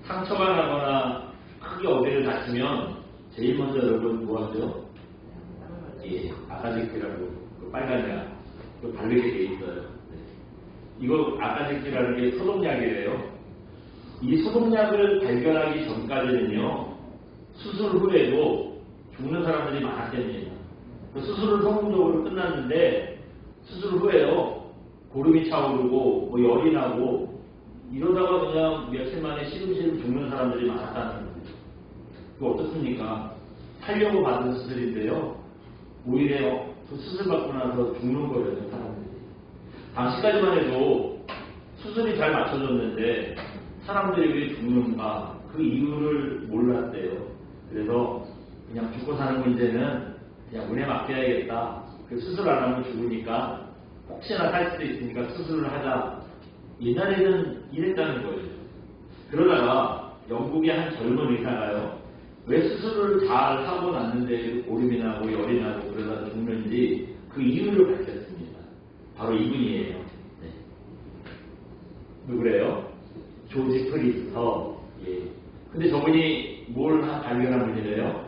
상처가 나거나 크게 어디를 다치면 제일 먼저 여러분 뭐 하죠? 예, 아카제키라고 그 빨간 약, 그 바르게 돼 있어요. 네. 이거 아카제키라는 게 소독약이에요. 이 소독약을 발견하기 전까지는요, 수술 후에도 죽는 사람들이 많았답니다. 그 수술은 성공적으로 끝났는데 수술 후에요, 고름이 차오르고 뭐 열이 나고 이러다가 그냥 며칠 만에 시름시름 죽는 사람들이 많았다는 거예요. 그거 어떻습니까? 살려고 받은 수술인데요, 오히려 그 수술 받고 나서 죽는 거예요, 사람들이. 당시까지만 해도 수술이 잘 맞춰졌는데 사람들이 왜 죽는가, 그 이유를 몰랐대요. 그래서 그냥 죽고 사는 문제는 그냥 운에 맡겨야겠다. 그 수술 안 하면 죽으니까 혹시나 살 수도 있으니까 수술을 하자. 옛날에는 이랬다는 거예요. 그러다가 영국의 한 젊은 의사가요, 왜 수술을 잘 하고 났는데 오름이 나고 열이 나고 그러다 죽는지 그 이유를 밝혔습니다. 바로 이분이에요. 네. 누구래요? 조지 프리스터. 예. 근데 저분이 뭘 발견한 분이래요?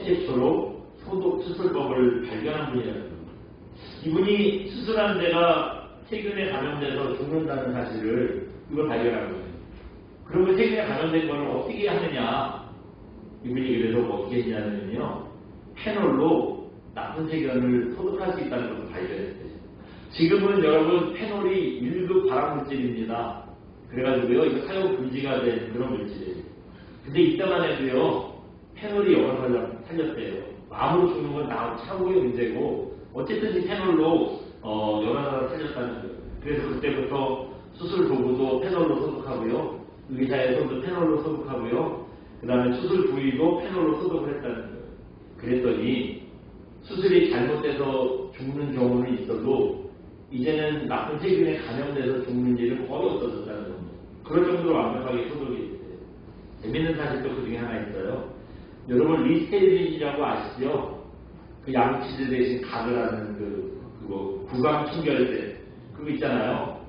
최초로 소독 수술법을 발견한 분이라는 겁니다. 이분이 수술한 데가 세균에 감염돼서 죽는다는 사실을 이걸 발견한 거예요. 그러면 세균에 감염된 걸 어떻게 하느냐? 이분이 그래서 어떻게 했냐면요, 페놀로 나쁜 세균을 소독할 수 있다는 것을 발견했어요. 지금은 여러분 페놀이 1급 발암물질입니다. 그래가지고요, 이거 사용 금지가 된 그런 물질이에요. 근데 이때만 해도요, 페놀이 여러 사람 살렸대요. 암으로 죽는 건 차후의 문제고, 어쨌든 이 페놀로 여러 사람 살렸다는 거예요. 그래서 그때부터 수술 도구도 페놀로 소독하고요, 의사의 손도 페놀로 소독하고요, 그 다음에 수술 부위도 페놀로 소독을 했다는 거예요. 그랬더니 수술이 잘못돼서 죽는 경우는 있어도 이제는 나쁜 세균에 감염돼서 죽는 일은 거의 없어졌다는 겁니다. 그럴 정도로 완벽하게 소독이 됐어요. 재밌는 사실도 그 중에 하나 있어요. 여러분 리스테린이라고 아시죠? 그 양치질 대신 각을 하는 그거 구강 충결제 그거 있잖아요.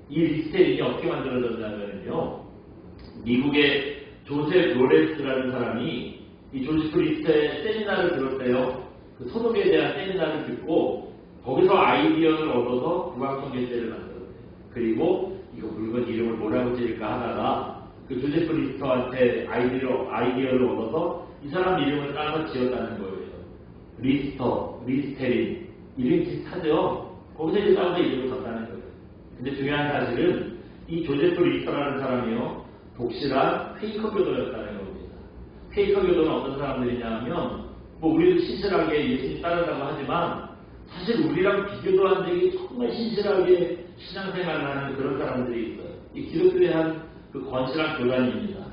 이 리스테린이 어떻게 만들어졌냐면요, 미국의 조셉 로렌스라는 사람이 이 조지 프리스터의 세미나를 들었대요. 그 소독에 대한 세미나를 듣고 거기서 아이디어를 얻어서 구강청결제를 만들었대요. 그리고 이거 물건 이름을 뭐라고 지을까 하다가 그 조셉 프리스터한테 아이디어를 얻어서 이 사람 이름을 따서 지었다는 거예요. 리스터, 리스테린. 이름이 비슷하죠? 거기서 이제 따서 이름을 줬다는 거예요. 근데 중요한 사실은 이 조셉 리스터라는 사람이요, 독실한 페이커 교도였다는 겁니다. 페이커 교도는 어떤 사람들이냐 하면, 뭐 우리도 신실하게 예수님 따르다고 하지만 사실 우리랑 비교도 안 되게 정말 신실하게 신앙생활을 하는 그런 사람들이 있어요. 이 기독교의 한 그 건실한 교단입니다.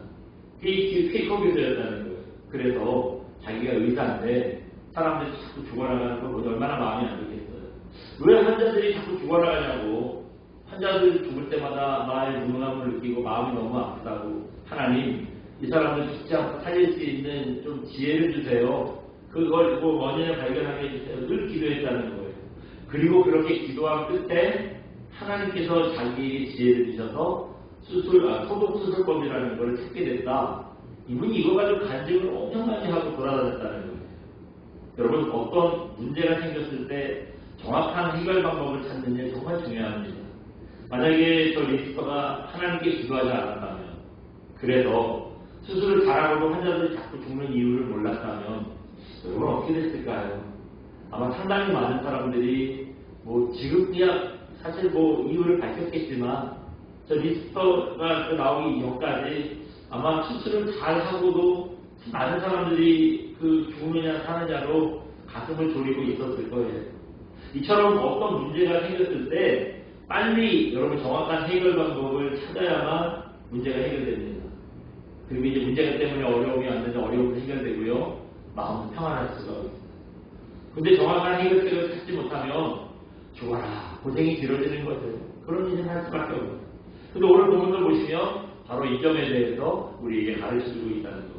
페이커 교도였다는 거예요. 그래서 자기가 의사인데 사람들이 자꾸 죽어나가는 거 보니 얼마나 마음이 안 좋겠어요. 왜 환자들이 자꾸 죽어나가냐고. 환자들 죽을 때마다 나의 무능함을 느끼고 마음이 너무 아프다고. 하나님, 이 사람을 죽지 않고 살릴 수 있는 좀 지혜를 주세요. 그걸 원인을 발견하게 해주세요. 늘 기도했다는 거예요. 그리고 그렇게 기도한 끝에 하나님께서 자기에게 지혜를 주셔서 소독 수술법이라는 걸 찾게 됐다. 이분이 이거 가지고 간증을 엄청 많이 하고 돌아다녔다는 거예요. 여러분, 어떤 문제가 생겼을 때 정확한 해결 방법을 찾는 게 정말 중요합니다. 만약에 저 리스터가 하나님께 기도하지 않았다면, 그래서 수술을 잘하고도 환자들이 자꾸 죽는 이유를 몰랐다면 여러분 어떻게 됐을까요? 아마 상당히 많은 사람들이 뭐 지금이야 사실 뭐 이유를 밝혔겠지만 저 리스터가 나오기 전까지 아마 수술을 잘하고도 많은 사람들이 그 죽느냐 사느냐로 가슴을 졸이고 있었을 거예요. 이처럼 어떤 문제가 생겼을 때 빨리 여러분 정확한 해결 방법을 찾아야만 문제가 해결됩니다. 그리고 이제 문제가 때문에 어려움이 왔는데 어려움도 해결되고요, 마음도 평안할 수가 있습니다. 근데 정확한 해결책을 찾지 못하면 죽어라, 고생이 길어지는 거죠. 그런 일을 할 수밖에 없습니다. 근데 오늘 본문을 보시면 바로 이 점에 대해서 우리에게 가르쳐주고 있다는 겁니다.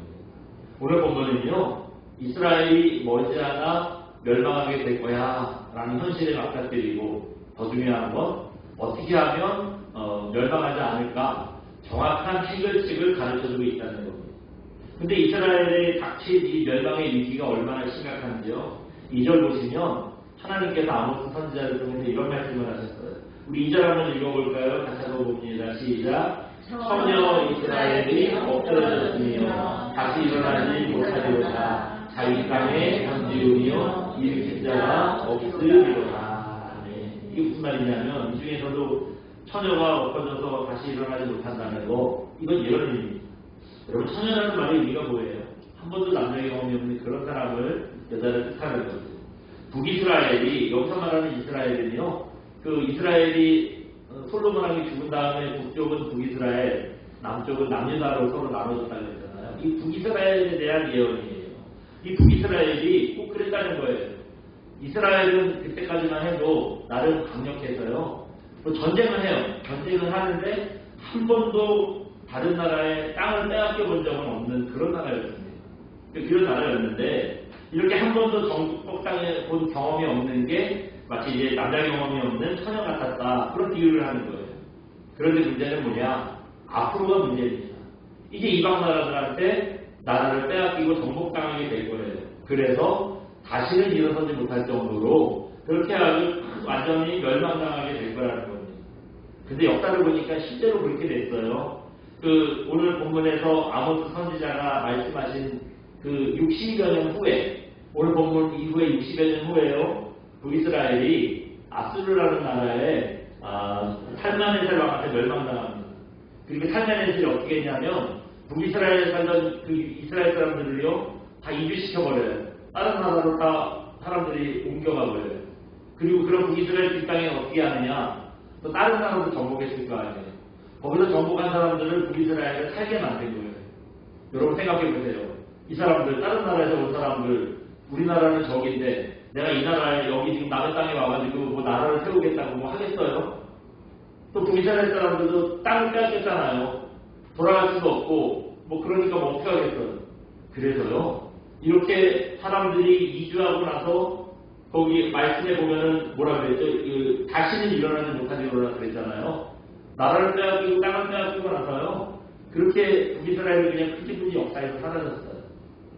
오늘 본문은요, 이스라엘이 머지않아 멸망하게 될 거야 라는 현실에 맞닥뜨리고, 더 중요한 건 어떻게 하면 멸망하지 않을까, 정확한 해결책을 가르쳐주고 있다는 겁니다. 근데 이스라엘에 닥친 이 멸망의 위기가 얼마나 심각한지요. 2절 보시면 하나님께서 아모스 선지자를 통해서 이런 말씀을 하셨어요. 우리 2절 한번 읽어볼까요? 같이 한번 봅니다. 시작. 처녀 이스라엘이 엎드러졌으며 다시 일어나지 못하리로다. 자기 땅에 견지우며 일으킨 자가 없으리로다. 네. 이게 무슨 말이냐면 이 중에서도 처녀가 엎어져서 다시 일어나지 못한다는 거, 이건 이런 의미입니다. 여러분, 처녀라는 말의 의미가 뭐예요? 한 번도 남자의 경험이 없는 그런 사람을, 여자를 뜻하는 거죠. 북이스라엘이, 여기서 말하는 이스라엘은요, 그 이스라엘이 솔로몬 왕이 죽은 다음에 북쪽은 북이스라엘, 남쪽은 남유다로 서로 나눠졌다고 했잖아요. 이 북이스라엘에 대한 예언이에요. 이 북이스라엘이 꼭 그랬다는 거예요. 이스라엘은 그때까지만 해도 나름 강력해서요, 뭐 전쟁을 해요. 전쟁을 하는데 한 번도 다른 나라의 땅을 빼앗겨 본 적은 없는 그런 나라였습니다. 그런 나라였는데 이렇게 한 번도 정복 땅에 본 경험이 없는 게 마치 이제 남자 경험이 없는 처녀 같았다. 그런 비유를 하는 거예요. 그런데 문제는 뭐냐? 앞으로가 문제입니다. 이제 이방 나라들한테 나라를 빼앗기고 정복당하게 될 거예요. 그래서 다시는 일어서지 못할 정도로 그렇게 아주 완전히 멸망당하게 될 거라는 겁니다. 근데 역사를 보니까 실제로 그렇게 됐어요. 오늘 본문에서 아모스 선지자가 말씀하신 60여 년 후에, 오늘 본문 이후에 60여 년 후에요, 북이스라엘이 아수르라는 나라에 살만에살 왕한테 멸망당합니다. 그리고 살만에살이 어떻게 했냐면 북이스라엘에 살던 그 이스라엘 사람들을요 다 이주시켜버려요. 다른 나라로 다 사람들이 옮겨가버려요. 그리고 그런 북이스라엘 땅에 어떻게 하느냐, 또 다른 나라도 정복했을 거 아니에요. 거기서 정복한 사람들을 북이스라엘에 살게 만든 거예요. 여러분 생각해보세요. 이 사람들, 다른 나라에서 온 사람들, 우리나라는 적인데 내가 이 나라에, 여기 지금 남의 땅에 와가지고 뭐 나라를 세우겠다고 뭐 하겠어요? 또 북이스라엘 사람들도 땅을 빼앗겼잖아요. 돌아갈 수도 없고 뭐 그러니까 뭐 어떻게 하겠어요? 그래서요, 이렇게 사람들이 이주하고 나서 거기 말씀에 보면은 뭐라 그랬죠? 다시는 일어나지 못하리로라 그랬잖아요. 나라를 빼앗기고 땅을 빼앗기고 나서요, 그렇게 북이스라엘이 그냥 끄집으니 역사에서 사라졌어요.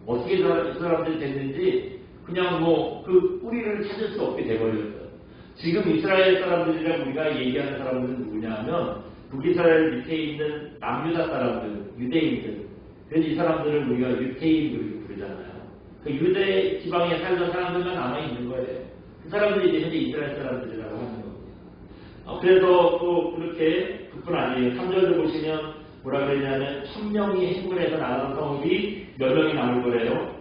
어떻게 이 사람들이 됐는지 그냥 뭐 그 뿌리를 찾을 수 없게 돼버렸어요. 지금 이스라엘 사람들이랑 우리가 얘기하는 사람들은 누구냐 하면 북이스라엘 밑에 있는 남유다 사람들, 유대인들. 그래서 이 사람들을 우리가 유태인 그렇게 부르잖아요. 그 유대 지방에 살던 사람들만 남아있는 거예요. 그 사람들이 이제 현재 이스라엘 사람들이라고 하는 겁니다. 그래서 또 그렇게 그뿐 아니에요. 3절을 보시면 뭐라 그러냐면 1000명이 행군해서 나가는 성읍이 몇 명이 남을 거래요?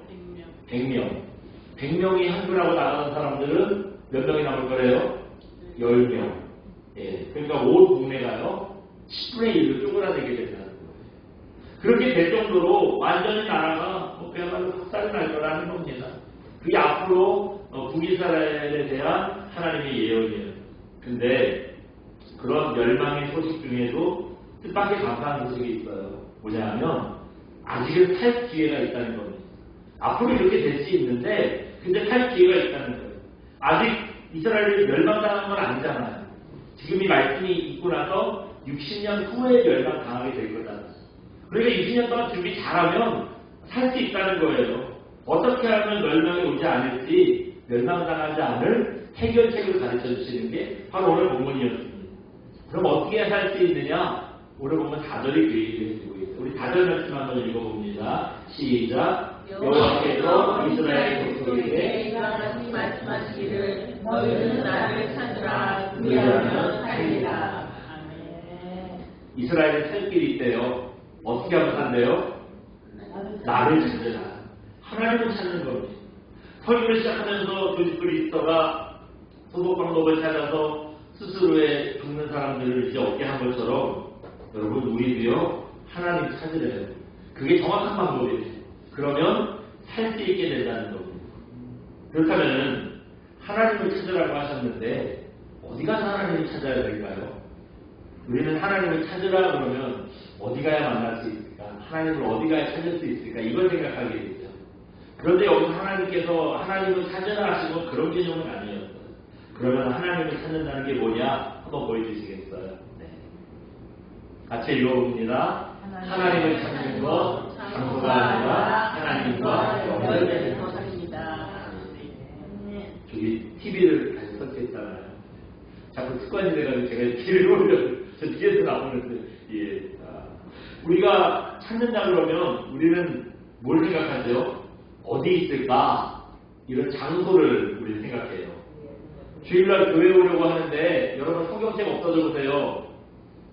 100명. 100명이 행군하고 나가는 사람들은 몇 명이 남을 거래요? 10명. 예, 그러니까 온 국내가요 10분의 1로 쪼그라들게 된다는 거예요. 그렇게 될 정도로 완전히 나라가 그야말로 박살이 날 거라는 겁니다. 그게 앞으로 북이스라엘에 대한 하나님의 예언이에요. 근데 그런 멸망의 소식 중에도 뜻밖의 감사한 소식이 있어요. 뭐냐면 아직은 살 기회가 있다는 겁니다. 앞으로 이렇게 될 수 있는데 근데 살 기회가 있다는 거예요. 아직 이스라엘이 멸망당한 건 아니잖아요. 지금 이 말씀이 있고 나서 60년 후에 멸망당하게 될 거다. 그러니까 60년 동안 준비 잘하면 살 수 있다는 거예요. 어떻게 하면 멸망이 오지 않을지, 멸망당하지 않을 해결책을 가르쳐 주시는 게 바로 오늘 본문이었습니다. 그럼 어떻게 살 수 있느냐? 오늘 보면 4절이 그 얘기를 해주고 있어요. 우리 4절 말씀 한번 읽어봅니다. 시작. 여호와께서 이스라엘 족속에게 이와 같이 말씀하시기를 너희는 나를 찾으라 그리하면 살리라. 이스라엘에 살 길이 있대요. 어떻게 하면 산대요? 나를 찾으라. 하나님을 찾는 겁니다. 설교를 시작하면서 그리스도가 소독 방법을 찾아서 스스로의 죽는 사람들을 이제 얻게 한 것처럼 여러분 우리도요 하나님 찾으래요. 그게 정확한 방법이에요. 그러면 살 수 있게 된다는 겁니다. 그렇다면 하나님을 찾으라고 하셨는데 어디 가서 하나님을 찾아야 될까요? 우리는 하나님을 찾으라 그러면 어디 가야 만날 수 있을까? 하나님을 어디 가야 찾을 수 있을까? 이걸 생각하게 되죠. 그런데 여기서 하나님께서 하나님을 찾으라 하시고 그런 개념은 아니었어요. 그러면 하나님을 찾는다는 게 뭐냐? 한번 보여주시겠어요? 네. 같이 읽어봅니다. 하나님을 찾는 것, 장소가 아니라 하나님과 연결되는 것입니다. 저기 TV를 다시 설치했잖아요. 자꾸 습관이 돼가지고 제가 TV를 보려고 저 뒤에서 나오는데, 예. 우리가 찾는다 그러면 우리는 뭘 생각하죠? 어디 있을까? 이런 장소를 우리 생각해요. 주일날 교회 오려고 하는데 여러분 성경책 없어져 보세요.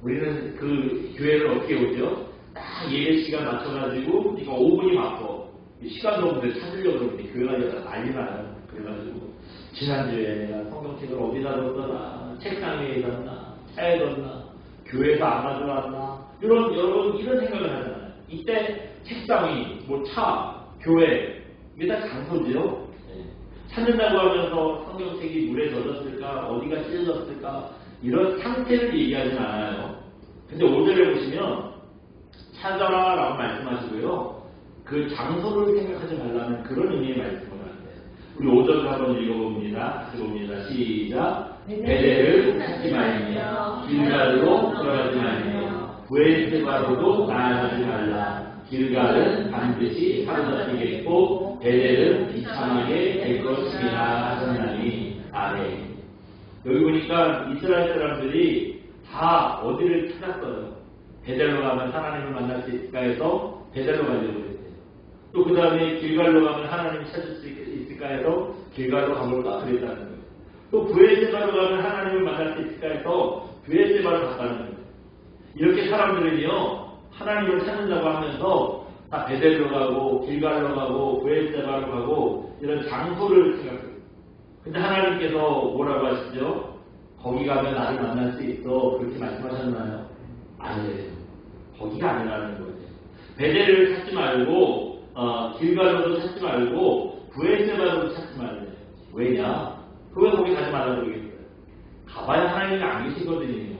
우리는 그 교회를 어떻게 오죠? 딱 예배 시간 맞춰가지고 이거 5분이 막혀. 시간도 없는데 찾으려고 그러는데 교회가 난리 나요. 그래가지고 지난주에 내가 성경책을 어디다 뒀더라, 책상 위에 뒀나, 차에 뒀나, 교회에서 안 가져왔나, 여러분 이런 생각을 하잖아요. 이때 책상 위, 뭐 차, 교회, 이게 다 장소지요. 찾는다고 하면서 성경책이 물에 젖었을까, 어디가 찢어졌을까, 이런 상태를 얘기하진 않아요. 근데 5절에 보시면 찾아라 라고 말씀하시고요. 그 장소를 생각하지 말라는 그런 의미의 말씀을 하세요. 우리 5절을 한번 읽어봅니다. 같이 봅니다. 시작. 베델을 찾지 말며 길갈로 들어가지 말며 브에스바로도 나아가지 말라. 길갈은 반드시 사로잡히겠고 베델은 비참하게 될 것이라 하셨나니. 아멘. 여기 보니까 이스라엘 사람들이 다 어디를 찾았어요. 베델로 가면 하나님을 만날 수 있을까 해서 베델로 가려고 했어요. 또 그 다음에 길갈로 가면 하나님을 찾을 수 있을까 해서 길갈로 가볼까 그랬다는 거예요. 또 브에스바로 가면 하나님을 만날 수 있을까 해서 브에스바로 갔다는 거예요. 이렇게 사람들은요, 하나님을 찾는다고 하면서 다 베델로 가고 길갈로 가고 브에스바로 가고 이런 장소를 생각해요. 근데 하나님께서 뭐라고 하시죠? 거기 가면 나를 만날 수 있어. 그렇게 말씀하셨나요? 아니에요. 거기가 아니라는 거예요. 베델을 찾지 말고 길갈로도 찾지 말고 브에스바로도 찾지 말래요. 왜냐? 왜 거기 가지 말라고 그러겠어요? 가봐야 하나님이 안 계시거든요.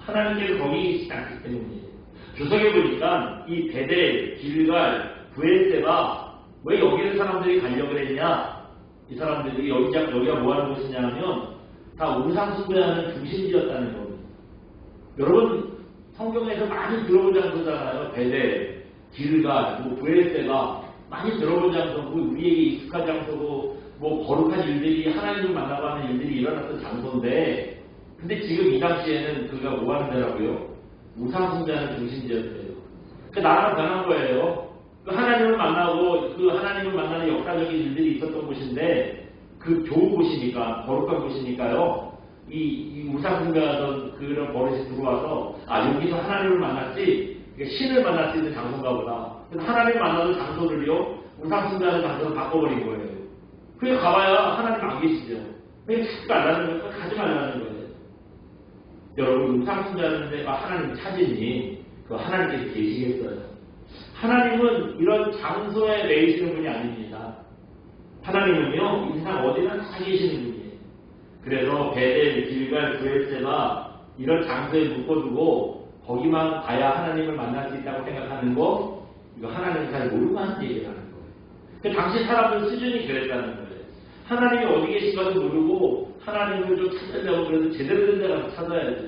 하나님께서 거기 계시지 않기 때문이에요. 주석에 보니까 이 베델, 길갈, 브에스바 왜 여기를 사람들이 가려고 했냐? 이 사람들이 여기가 뭐 하는 곳이냐 하면 다 우상숭배하는 중심지였다는 겁니다. 여러분 성경에서 많이 들어본 장소잖아요. 베델, 길갈, 브에스바 많이 들어본 장소고 우리에게 익숙한 장소고 뭐 거룩한 일들이 하나님을 만나고 하는 일들이 일어났던 장소인데 근데 지금 이 당시에는 그가 뭐 하는 데라고요? 우상숭배하는 중심지였어요. 그 나라가 변한 거예요. 그 하나님을 만나고 그 하나님을 만나는 역사적인 일들이 있었던 곳인데 그 좋은 곳이니까 거룩한 곳이니까요. 이 우상숭배하던 그런 버릇이 들어와서 여기서 하나님을 만났지 신을 만날 수 있는 장소인가 보다. 그래서 하나님 만나는 장소를요 우상숭배하는 장소로 바꿔버린 거예요. 그게 가봐야 하나님 안 계시죠. 왜 자꾸 가라는 거예요? 가지 말라는 거예요. 여러분 우상숭배하는 데가 하나님 찾으니 그 하나님께서 계시겠어요? 하나님은 이런 장소에 매이시는 분이 아닙니다. 하나님은요 이 세상 어디나 다 계시는 분이에요. 그래서 베델, 길갈, 브에스바 이런 장소에 묶어두고 거기만 가야 하나님을 만날 수 있다고 생각하는 거 이거 하나님은 잘 모르고 하는 얘기라는 거예요. 그 당시 사람들 수준이 그랬다는 거예요. 하나님이 어디 계신가도 모르고 하나님을 좀 찾으려고 그래도 제대로 된 데 가서 찾아야죠.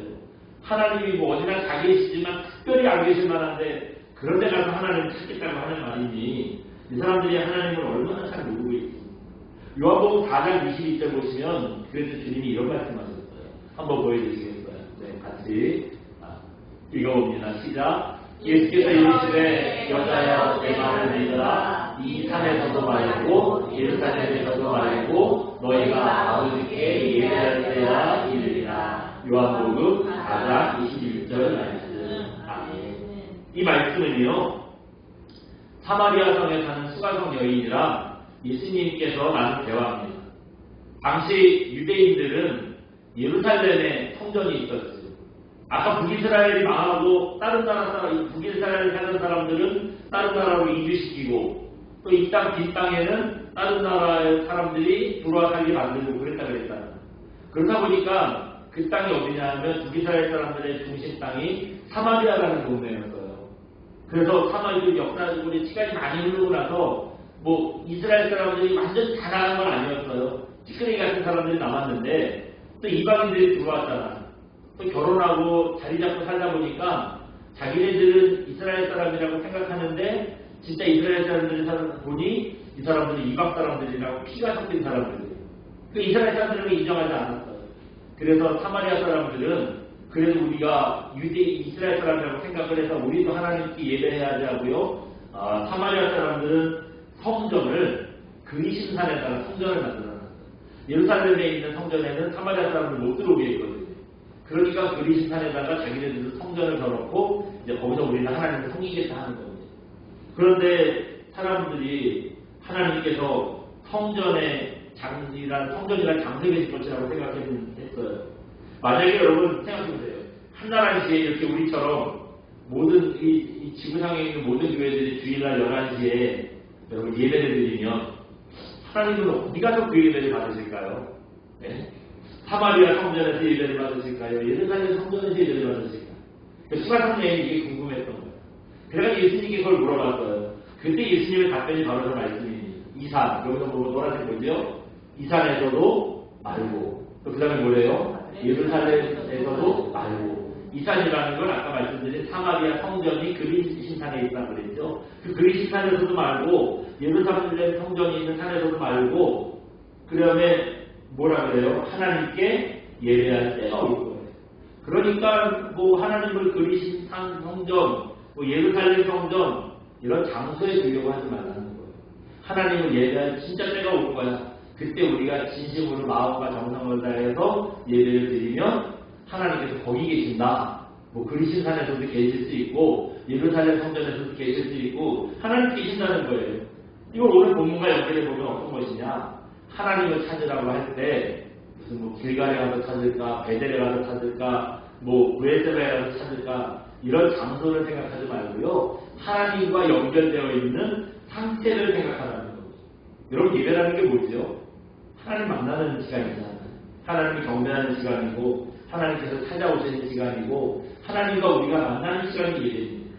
하나님이 뭐 어디나 다 계시지만 특별히 안 계실 만한데 그런 데 가서 하나님을 찾겠다고 하는 말이니 이 사람들이 하나님을 얼마나 잘 모르고 있습니다. 요한복음 4장 22절 보시면 그래서 주님이 이런 말씀하셨어요. 한번 보여주시겠어요? 네, 같이 읽어봅니다. 시작. 예수께서 이르시되 여자여 내 말을 믿으라. 이 산에서도 말고 예루살렘에서도 말고 너희가 아버지께 예배할 때야 이르리라. 요한복음 4장 21절 말씀. 아멘. 이 말씀은요 사마리아 성에 사는 수가성 여인이랑 예수님께서 나눈 대화입니다. 당시 유대인들은 예루살렘에 성전이 있었어요. 아까 북이스라엘이 망하고 다른 나라 북이스라엘에 사는 사람들은 다른 나라로 이주시키고 또 이 땅 빈 땅에는 다른 나라의 사람들이 들어와 살게 만들고 그랬다. 그러다 보니까 그 땅이 어디냐 하면 북이스라엘 사람들의 중심 땅이 사마리아라는 동네였어요. 그래서 사마리아 역사적으로 시간이 많이 흐르고 나서 뭐 이스라엘 사람들이 완전 다 나간 건 아니었어요. 찌끄레기 같은 사람들이 남았는데 또 이방인들이 들어왔잖아. 또 결혼하고 자리 잡고 살다 보니까 자기네들은 이스라엘 사람이라고 생각하는데 진짜 이스라엘 사람들이 보니 이 사람들은 이방 사람들이라고 피가 섞인 사람들이에요. 그 이스라엘 사람들은 인정하지 않았어요. 그래서 사마리아 사람들은 그래도 우리가 이스라엘 사람이라고 생각을 해서 우리도 하나님께 예배해야 하고요. 사마리아 사람들은 성전을 그리신산에다가 성전을 만들어놨어요. 예루살렘에 있는 성전에는 사마리아 사람들 못 들어오게 했거든요. 그러니까 그리신산에다가 자기네들도 성전을 져놓고 이제 거기서 우리는 하나님을 섬기겠다 하는 겁니다. 그런데 사람들이 하나님께서 성전이란 장소에 계실 것이라고 생각했어요. 만약에 여러분 생각해보세요. 한나라시에 이렇게 우리처럼 모든 이 지구상에 있는 모든 교회들이 주일날 11시에 여러분 예배를 드리면 하나님은 어디 가서 그 예배를 받으실까요? 네? 사마리아 성전에서 예배를 받으실까요? 예루살렘 성전에서 예배를 받으실까요? 수가성녀에게 이게 궁금했던 거예요. 그래가지고 예수님께 그걸 물어봤어요. 그때 예수님의 답변이 바로 그 말씀입니다. 이산, 여기서 보고 노란색 보죠? 이산에서도 말고, 또 그 다음에 뭐래요? 예루살렘에서도 말고. 이산이라는 건 아까 말씀드린 사마리아 성전이 그리신산에 있다고 그랬죠. 그 그리신산에서도 말고, 예루살렘 성전이 있는 산에서도 말고, 그 다음에 뭐라 그래요? 하나님께 예배할 때가 올 거예요. 그러니까 뭐 하나님을 그리신산 성전, 뭐 예루살렘 성전 이런 장소에 두려고 하지 말라는 거예요. 하나님을 예배할 진짜 때가 올 거야. 그때 우리가 진심으로 마음과 정성을 다해서 예배를 드리면 하나님께서 거기 계신다. 뭐 그리신산에서도 계실 수 있고 예루살렘 성전에서도 계실 수 있고 하나님 계신다는 거예요. 이걸 오늘 본문과 연결해 보면 어떤 것이냐? 하나님을 찾으라고 할 때 무슨 뭐 길갈에 가서 찾을까, 베델에 가서 찾을까, 뭐 브에셀에 가서 찾을까 이런 장소를 생각하지 말고요. 하나님과 연결되어 있는 상태를 생각하라는 거죠. 여러분 예배라는 게 뭐죠? 하나님 만나는 시간이잖아요. 하나님이 경배하는 시간이고 하나님께서 찾아오시는 시간이고 하나님과 우리가 만나는 시간이 예배입니다.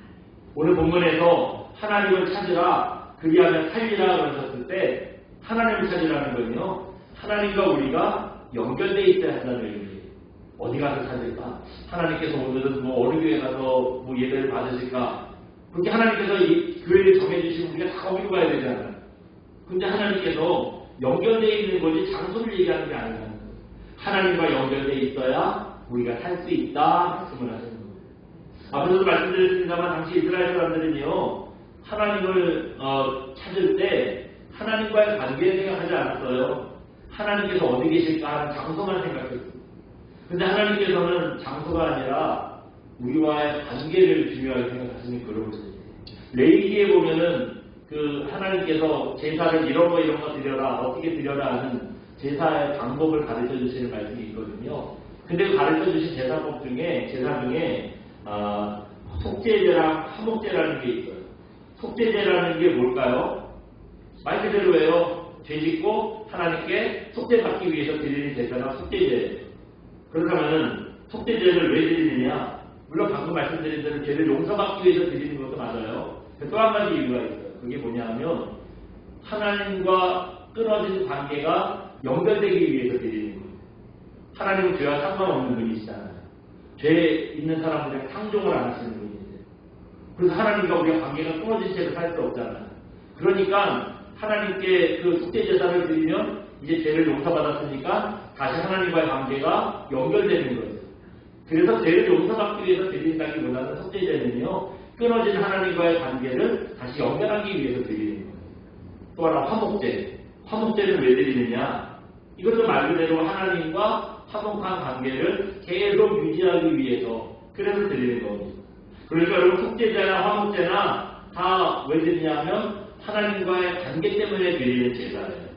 오늘 본문에서 하나님을 찾으라 그리하면 살리라 그러셨을 때 하나님을 찾으라는 건요. 하나님과 우리가 연결되어 있어야 한다는 의미예요. 어디 가서 찾을까? 하나님께서 오늘은 뭐 어느 교회 가서 뭐 예배를 받으실까? 그렇게 하나님께서 이 교회를 정해주시면 우리가 다 거기로 가야 되잖아요. 근데 하나님께서 연결되어 있는 거지 장소를 얘기하는 게 아니라는 거예요. 하나님과 연결되어 있어야 우리가 살 수 있다 말씀을 하시는 거예요. 앞에서도 말씀드렸습니다만 당시 이스라엘 사람들은요. 하나님을 찾을 때 하나님과의 관계를 생각하지 않았어요. 하나님께서 어디 계실까 하는 장소만 생각했어요. 근데 하나님께서는 장소가 아니라 우리와의 관계를 중요하게 생각하시는 그런 거예요. 레위기에 보면은 그 하나님께서 제사를 이런 거 드려라 어떻게 드려라 하는 제사의 방법을 가르쳐 주시는 말씀이 있거든요. 근데 그 가르쳐 주신 제사 중에 속죄제랑 화목제라는 게 있어요. 속죄제라는 게 뭘까요? 말 그대로예요. 죄짓고 하나님께 속죄받기 위해서 드리는 제사가 속죄제예요. 그렇다면은 속죄제를 왜 드리느냐? 물론 방금 말씀드린 대로 죄를 용서받기 위해서 드리는 것도 맞아요. 또 한 가지 이유가 있어요. 그게 뭐냐면 하나님과 끊어진 관계가 연결되기 위해서 드리는 거예요. 하나님은 죄와 상관없는 분이시잖아요. 죄 있는 사람들에게 상종을 안 하시는 분이세요. 그래서 하나님과 우리가 관계가 끊어진 채로 살 수 없잖아요. 그러니까 하나님께 그 속죄제사를 드리면 이제 죄를 용서받았으니까 다시 하나님과의 관계가 연결되는 거예요. 그래서 죄를 용서받기 위해서 드린다기보다는 속죄제는요. 끊어진 하나님과의 관계를 다시 연결하기 위해서 드리는 거예요. 또 하나 화목제. 화목제를 왜 드리느냐? 이것도 말 그대로 하나님과 화목한 관계를 계속 유지하기 위해서 그래서 드리는 겁니다. 그러니까 여러분 속죄제나 화목제나 다 왜 드리냐면 하나님과의 관계 때문에 드리는 제사예요.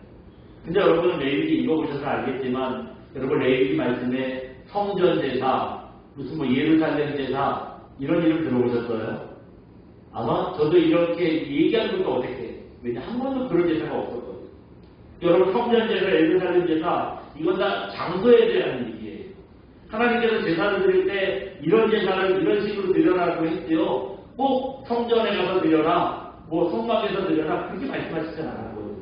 근데 여러분은 레위기 읽어보셔서 알겠지만 여러분 레위기 말씀에 성전 제사, 무슨 뭐 예루살렘 제사 이런 이름 들어보셨어요? 아마 저도 이렇게 얘기하는 것도 어색해. 왜냐 한 번도 그런 제사가 없었거든요. 여러분 성전 제사, 예루살렘 제사 이건 다 장소에 대한 얘기예요. 하나님께서 제사를 드릴 때 이런 제사를 이런 식으로 드려라고 했지요. 꼭 성전에 가서 드려라. 뭐 성막에서 드려라. 그렇게 말씀하시지 않았거든요.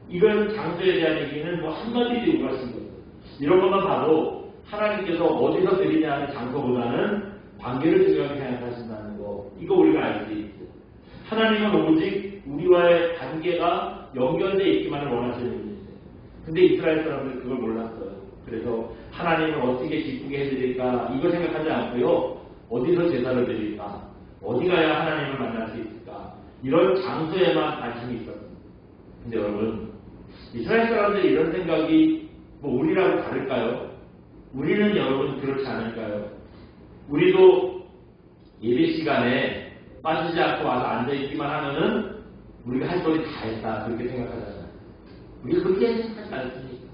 이건 장소에 대한 얘기는 뭐 한마디도 요구하신 거예요. 이런 것만 봐도 하나님께서 어디서 드리냐 하는 장소보다는 관계를 중요하게 생각하신다는 거, 이거 우리가 알 수 있죠. 하나님은 오직 우리와의 관계가 연결되어 있기만을 원하시는 분이세요. 근데 이스라엘 사람들은 그걸 몰랐어요. 그래서 하나님을 어떻게 기쁘게 해드릴까 이거 생각하지 않고요. 어디서 제사를 드릴까? 어디 가야 하나님을 만날 수 있을까? 이런 장소에만 관심이 있었습니다. 근데 여러분, 이스라엘 사람들이 이런 생각이 뭐 우리라고 다를까요? 우리는 여러분 그렇지 않을까요? 우리도 예배 시간에 빠지지 않고 와서 앉아있기만 하면은 우리가 할 소리 다 했다 그렇게 생각하잖아요. 우리가 그렇게 생각하지 않습니까?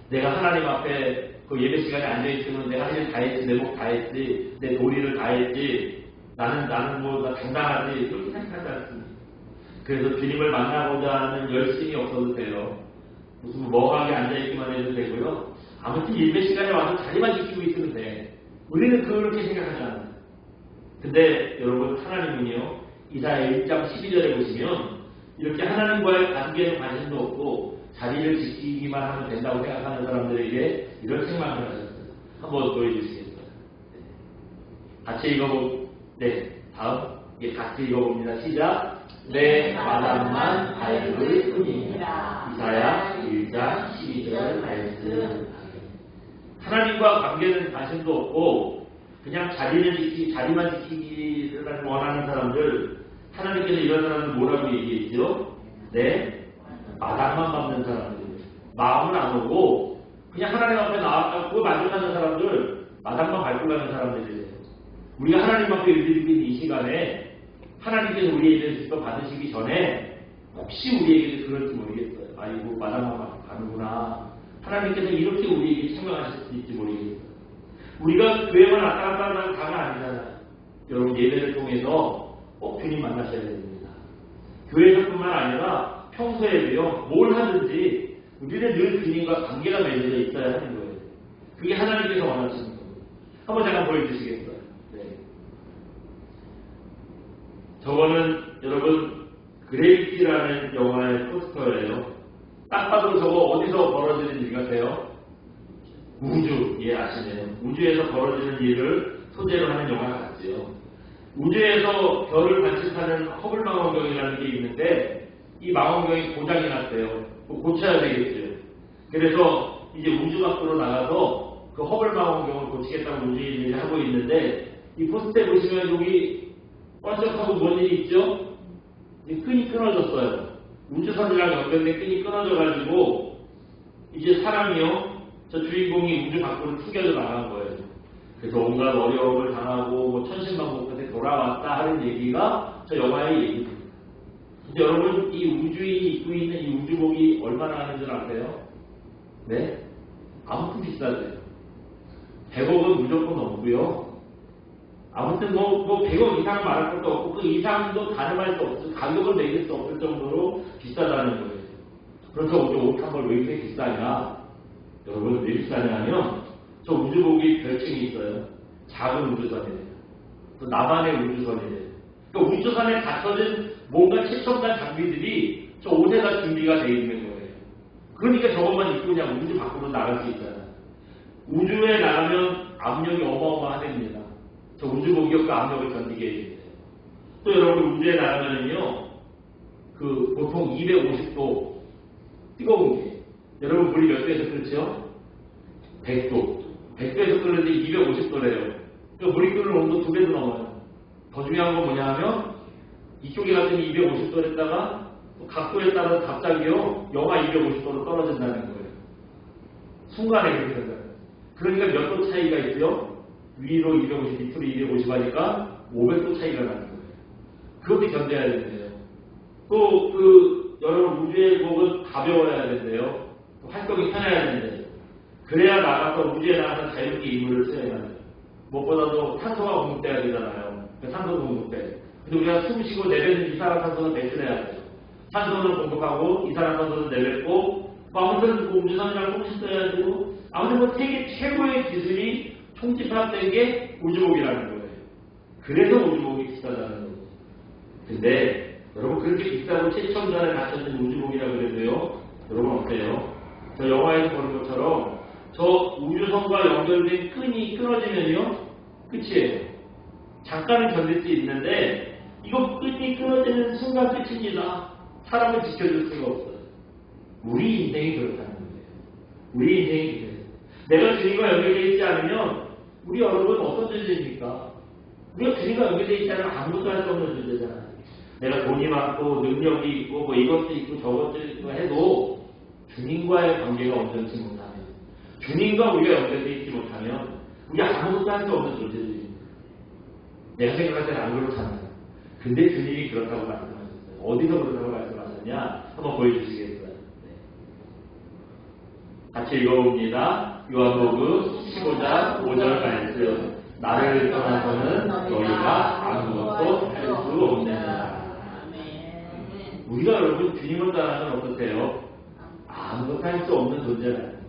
내가 하나님 앞에 그 예배 시간에 앉아있으면 내가 할 일 다 했지, 내 목 다 했지, 내 도리를 다 했지, 나는 뭐 당당하지 그렇게 생각하지 않습니다. 그래서 주님을 만나고자 하는 열심이 없어도 돼요. 무슨 멍하게 앉아있기만 해도 되고요. 아무튼 예배 시간에 와서 자리만 지키고 있으면 돼. 우리는 그렇게 생각하지 않아요. 근데 여러분, 하나님은요, 이사야 1장 12절에 보시면 이렇게 하나님과의 관계에는 관심도 없고 자리를 지키기만 하면 된다고 생각하는 사람들에게 이런 책망을 하셨어요. 한번 보여주시겠어요? 같이 읽어보, 네, 다음, 같이 읽어봅니다. 시작. 내 마당만 밟을 뿐입니다. 이사야 1장 12절 말씀. 하나님과 관계는 관심도 없고 그냥 자리만 지키기를 원하는 사람들, 하나님께서 이런 사람들 뭐라고 얘기했죠? 네, 마당만 밟는 사람들, 마음은 안 오고 그냥 하나님 앞에 나와서 만족하는 사람들, 마당만 밟고 가는 사람들이에요. 우리가 하나님 앞에 일드리는 이 시간에 하나님께서 우리에게 직접 받으시기 전에 혹시 우리에게 그럴지 모르겠어요. 아이고, 마당만 가는구나. 하나님께서 이렇게 우리에게 책망하실 수 있을지 모르겠어요. 우리가 교회만 왔다 갔다 하는 가가 아니잖아요. 여러분, 예배를 통해서 꼭 주님 만나셔야 됩니다. 교회에서뿐만 아니라 평소에도요, 뭘 하든지 우리는 늘 주님과 관계가 맺어져 있어야 하는 거예요. 그게 하나님께서 원하시는 겁니다. 한번 잠깐 보여주시겠어요? 네. 저거는 여러분 그레이티라는 영화의 포스터예요. 딱 봐도 저거 어디서 벌어지는 일 같아요? 우주, 예, 아시네요. 우주에서 벌어지는 일을 소재로 하는 영화 같지요. 우주에서 별을 관측하는 허블 망원경이라는 게 있는데 이 망원경이 고장이 났대요. 고쳐야 되겠죠. 그래서 이제 우주 밖으로 나가서 그 허블 망원경을 고치겠다고 우주인들이 하고 있는데 이 포스터에 보시면 여기 번쩍하고 뭔 일이 있죠? 끈이 끊어졌어요. 우주선이랑 연결된 끈이 끊어져가지고 이제 사람이요, 저 주인공이 우주 밖으로 튕겨져 나간 거예요. 그래서 온갖 어려움을 당하고 뭐 천신만고 끝에 돌아왔다 하는 얘기가 저 영화의 얘기입니다. 근데 여러분, 이 우주인이 입고 있는 이 우주복이 얼마나 하는 줄 아세요? 네? 아무튼 비싸죠. 100억은 무조건 넘고요. 아무튼 뭐 100억 이상 말할 것도 없고 그 이상도 가늠할 수 없어, 가격을 매길 수 없을 정도로 비싸다는 거예요. 그래서 옷 한 벌 왜 이렇게 비싸냐? 여러분, 왜 비싸냐 하면 저 우주복이 별칭이 있어요. 작은 우주선이래요. 또 나만의 우주선이래요. 그러니까 우주선에 갖춰진 뭔가 최첨단 장비들이 저 옷에다 준비가 되어 있는 거예요. 그러니까 저것만 입고 그냥 우주 밖으로 나갈 수 있잖아요. 우주에 나가면 압력이 어마어마하답니다. 저 우주복이 그 압력을 견디게 해주세요. 또 여러분, 우주에 나가면은요, 그 보통 250도 뜨거운 게, 여러분 물이 몇 도에서 끓죠? 100도. 100도에서 끓는데 250도래요. 그러니까 물이 끓는 온도 2배도 넘어요. 더 중요한 건 뭐냐 하면 이쪽에 갔더니 250도 했다가 각도에 따라서 갑자기요, 영하 250도로 떨어진다는 거예요. 순간에 그렇게 된다는 거예요. 그러니까 몇 도 차이가 있고요. 위로 250, 밑으로 250 하니까 500도 차이가 나는 거예요. 그것도 견뎌야 된대요. 또 여러분, 우주의 복은 가벼워야 된대요. 활동이 편해야 된대요. 그래야 나가서 우주에 나가서 자유롭게 임무를 수행해야 돼요. 무엇보다도 탄소가 공급돼야 되잖아요. 산소도 공급돼. 근데 우리가 숨 쉬고 내뱉는 이산화탄소는 배출해야 돼요. 산소는 공급하고 이산화탄소는 내뱉고, 아무튼 우주선이랑 통신도 되고, 아무튼 뭐 세계 최고의 기술이 총집합된 게 우주복이라는 거예요. 그래서 우주복이 비싸다는 거예요. 근데 여러분, 그렇게 비싸고 최첨단에 갖춰진 우주복이라고 그래도요, 여러분 어때요? 저 영화에서 보는 것처럼 저 우주선과 연결된 끈이 끊어지면요, 끝이에요. 잠깐은 견딜 수 있는데 이거 끝이 끊어지는 순간 끝입니다. 사람을 지켜줄 수가 없어요. 우리 인생이 그렇다는 거예요. 우리 인생이 그래요. 내가 주님과 연결되어 있지 않으면 우리 여러분 어떤 존재입니까? 우리가 주님과 연결되어 있지 않으면 아무것도 할 수 없는 존재잖아요. 내가 돈이 많고 능력이 있고 뭐 이것도 있고 저것도 있고 해도 주님과의 관계가 온전치 못하면, 주님과 우리가 연결되어 있지 못하면 우리 아무것도 할 수 없는 존재들입니다. 내가 생각할 때는 안 그렇잖아요. 근데 주님이 그렇다고 말씀하셨어요. 어디서 그렇다고 말씀하셨냐? 한번 보여주시겠어요? 네. 같이 읽어봅니다. 요한복음 15장 5절 말씀. 나를 떠나서는 너희가 아무것도 할 수 없느니라. 우리가 여러분 주님을 떠나면 어떠세요? 아무것도 할 수 없는 존재라는 거죠.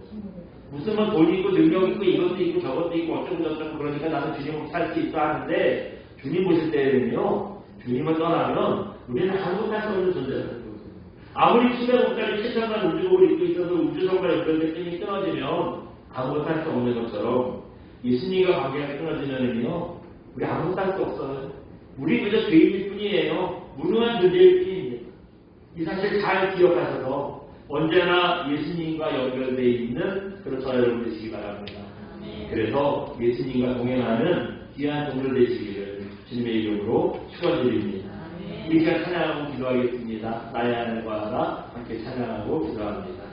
무슨 뭐 돈 있고 능력 있고 이것도 있고 저것도 있고 어쩌고 저쩌고 그러니까 나는 주님을 살 수 있어 하는데 주님 보실 때는요, 주님을 떠나면 우리는 아무것도 할 수 없는 존재라는 거죠. 아무리 수백 억짜리 7천만 우주복을 입고 있어도 우주선과 연결된 끈이 끊어지면 아무것도 할 수 없는 것처럼 예수님과 관계가 끊어지면은요, 우리 아무것도 할 수 없어요. 우리 그저 죄인일 뿐이에요. 무능한 존재일 뿐입니다. 이 사실 잘 기억하셔서 언제나 예수님과 연결되어 있는 그런 저 여러분 되시기 바랍니다. 그래서 예수님과 동행하는 귀한 종들 되시기를 주님의 이름으로 축원드립니다. 우리 시간 찬양하고 기도하겠습니다. 나의 하늘과 나 함께 찬양하고 기도합니다.